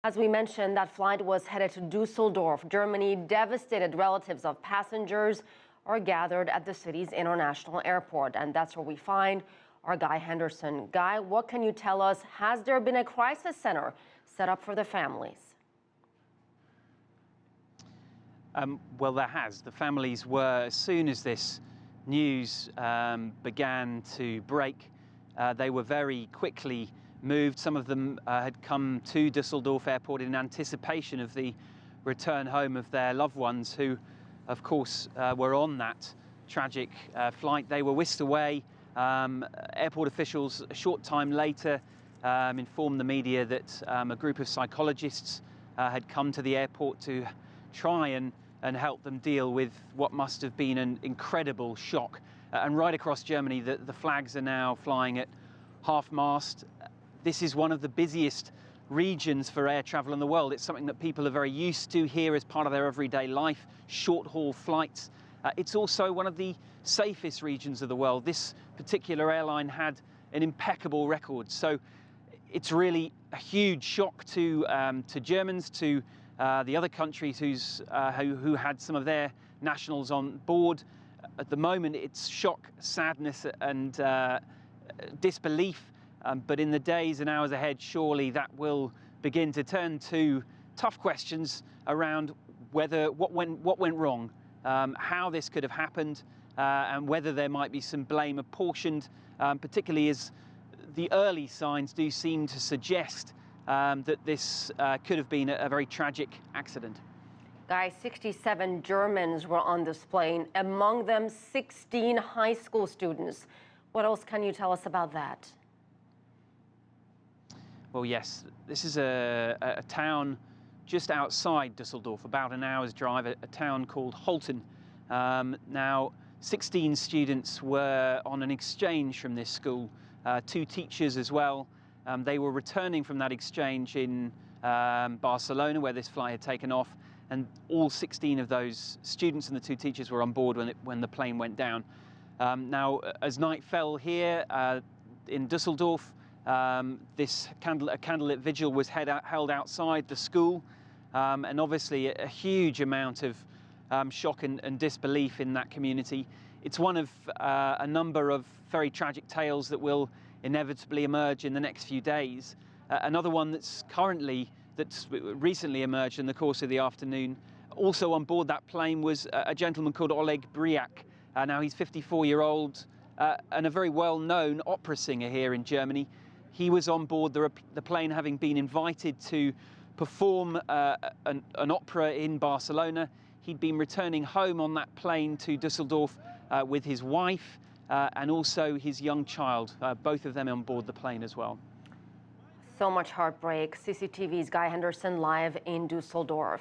As we mentioned, that flight was headed to Duesseldorf, Germany. Devastated relatives of passengers are gathered at the city's international airport, and that's where we find our Guy Henderson. Guy, what can you tell us? Has there been a crisis center set up for the families? Well, there has. The families were, as soon as this news began to break, they were very quickly moved. Some of them had come to Duesseldorf airport in anticipation of the return home of their loved ones who, of course, were on that tragic flight. They were whisked away. Airport officials a short time later informed the media that a group of psychologists had come to the airport to try and help them deal with what must have been an incredible shock. And right across Germany, the flags are now flying at half-mast. This is one of the busiest regions for air travel in the world. It's something that people are very used to here as part of their everyday life, short-haul flights. It's also one of the safest regions of the world. This particular airline had an impeccable record. So it's really a huge shock to Germans, to the other countries who had some of their nationals on board. At the moment, it's shock, sadness and disbelief. But in the days and hours ahead, surely that will begin to turn to tough questions around what went wrong, how this could have happened, and whether there might be some blame apportioned, particularly as the early signs do seem to suggest that this could have been a very tragic accident. Guys, 67 Germans were on this plane, among them 16 high school students. What else can you tell us about that? Well, yes, this is a town just outside Düsseldorf, about an hour's drive, a town called Holten. Now, 16 students were on an exchange from this school, 2 teachers as well. They were returning from that exchange in Barcelona, where this flight had taken off, and all 16 of those students and the 2 teachers were on board when the plane went down. Now, as night fell here in Düsseldorf, this candlelit vigil was held outside the school, and obviously a huge amount of shock and disbelief in that community. It's one of a number of very tragic tales that will inevitably emerge in the next few days. Another one that's recently emerged in the course of the afternoon. Also on board that plane was a gentleman called Oleg Briak. Now he's 54-year-old and a very well-known opera singer here in Germany. He was on board the plane having been invited to perform an opera in Barcelona. He'd been returning home on that plane to Düsseldorf with his wife and also his young child, both of them on board the plane as well. So much heartbreak. CCTV's Guy Henderson live in Düsseldorf.